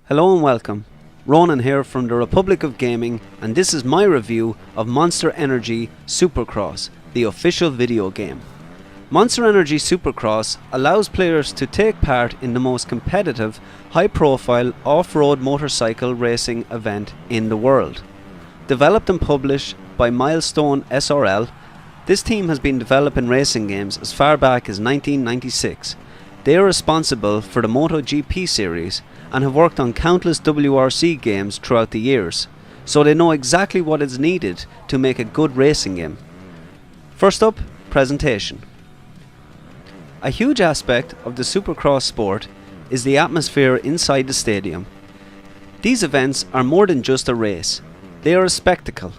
Hello and welcome. Ronan here from the Republic of Gaming, and this is my review of Monster Energy Supercross, the official video game. Monster Energy Supercross allows players to take part in the most competitive, high-profile off-road motorcycle racing event in the world. Developed and published by Milestone SRL, this team has been developing racing games as far back as 1996. They are responsible for the MotoGP series and have worked on countless WRC games throughout the years, so they know exactly what is needed to make a good racing game. First up, presentation. A huge aspect of the Supercross sport is the atmosphere inside the stadium. These events are more than just a race. They are a spectacle,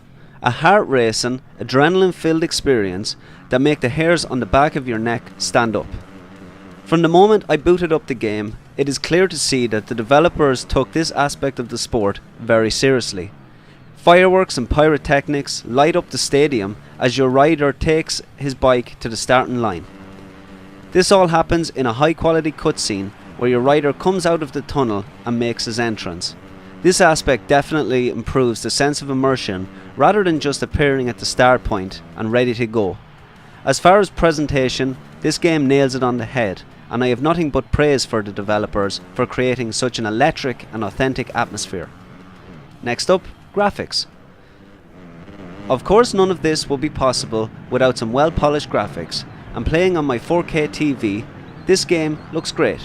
a heart-racing, adrenaline-filled experience that make the hairs on the back of your neck stand up. From the moment I booted up the game, it is clear to see that the developers took this aspect of the sport very seriously. Fireworks and pyrotechnics light up the stadium as your rider takes his bike to the starting line. This all happens in a high quality cutscene where your rider comes out of the tunnel and makes his entrance. This aspect definitely improves the sense of immersion rather than just appearing at the start point and ready to go. As far as presentation, this game nails it on the head, and I have nothing but praise for the developers for creating such an electric and authentic atmosphere. Next up, graphics. Of course, none of this would be possible without some well-polished graphics, and playing on my 4K TV, this game looks great.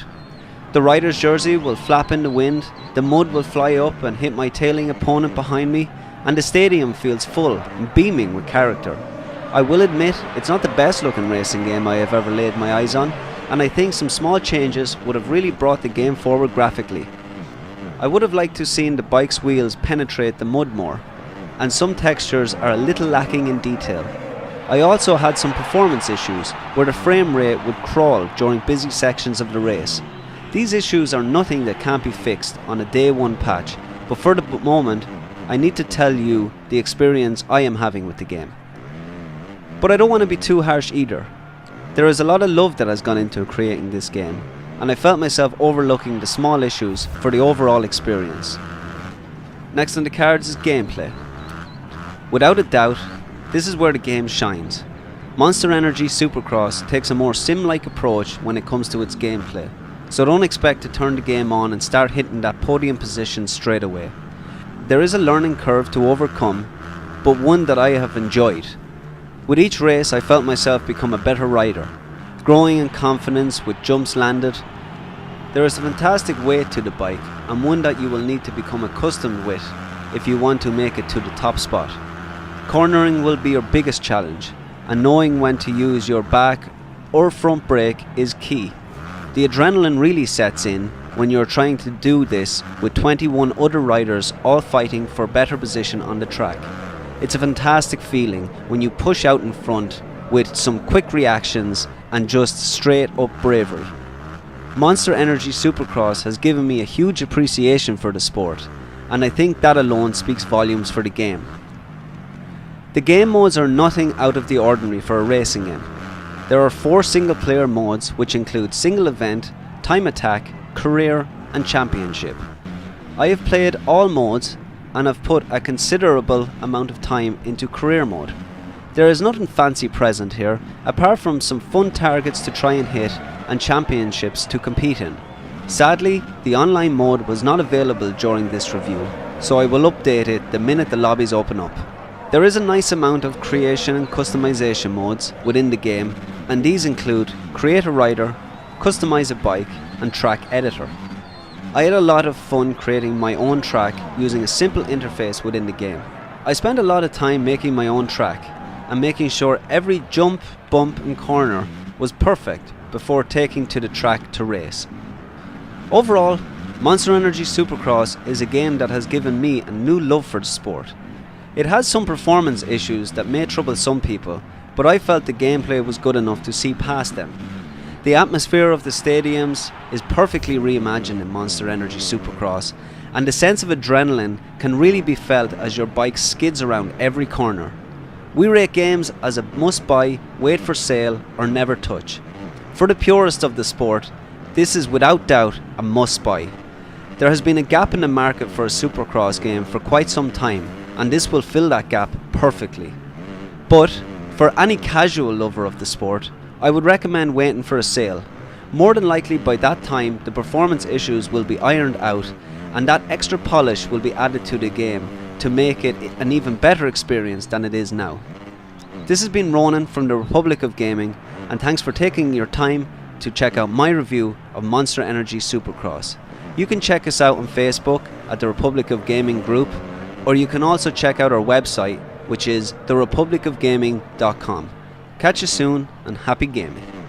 The rider's jersey will flap in the wind, the mud will fly up and hit my tailing opponent behind me, and the stadium feels full and beaming with character. I will admit, it's not the best looking racing game I have ever laid my eyes on, and I think some small changes would have really brought the game forward graphically. I would have liked to have seen the bike's wheels penetrate the mud more, and some textures are a little lacking in detail. I also had some performance issues where the frame rate would crawl during busy sections of the race. These issues are nothing that can't be fixed on a day one patch, but for the moment I need to tell you the experience I am having with the game. But I don't want to be too harsh either. There is a lot of love that has gone into creating this game, and I felt myself overlooking the small issues for the overall experience. Next on the cards is gameplay. Without a doubt, this is where the game shines. Monster Energy Supercross takes a more sim-like approach when it comes to its gameplay, so don't expect to turn the game on and start hitting that podium position straight away. There is a learning curve to overcome, but one that I have enjoyed. With each race I felt myself become a better rider, growing in confidence with jumps landed. There is a fantastic weight to the bike, and one that you will need to become accustomed with if you want to make it to the top spot. Cornering will be your biggest challenge, and knowing when to use your back or front brake is key. The adrenaline really sets in when you're trying to do this with 21 other riders all fighting for better position on the track. It's a fantastic feeling when you push out in front with some quick reactions and just straight up bravery. Monster Energy Supercross has given me a huge appreciation for the sport, and I think that alone speaks volumes for the game. The game modes are nothing out of the ordinary for a racing game. There are 4 single player modes which include single event, time attack, career and championship. I have played all modes and have put a considerable amount of time into career mode. There is nothing fancy present here, apart from some fun targets to try and hit and championships to compete in. Sadly, the online mode was not available during this review, so I will update it the minute the lobbies open up. There is a nice amount of creation and customization modes within the game, and these include Create a Rider, Customize a Bike and Track Editor. I had a lot of fun creating my own track using a simple interface within the game. I spent a lot of time making my own track and making sure every jump, bump and corner was perfect before taking to the track to race. Overall, Monster Energy Supercross is a game that has given me a new love for the sport. It has some performance issues that may trouble some people, but I felt the gameplay was good enough to see past them. The atmosphere of the stadiums is perfectly reimagined in Monster Energy Supercross, and the sense of adrenaline can really be felt as your bike skids around every corner. We rate games as a must-buy, wait for sale or never touch. For the purist of the sport, this is without doubt a must-buy. There has been a gap in the market for a Supercross game for quite some time, and this will fill that gap perfectly. But for any casual lover of the sport, I would recommend waiting for a sale. More than likely by that time the performance issues will be ironed out and that extra polish will be added to the game to make it an even better experience than it is now. This has been Ronan from the Republic of Gaming, and thanks for taking your time to check out my review of Monster Energy Supercross. You can check us out on Facebook at the Republic of Gaming group, or you can also check out our website, which is therepublicofgaming.com. Catch you soon and happy gaming.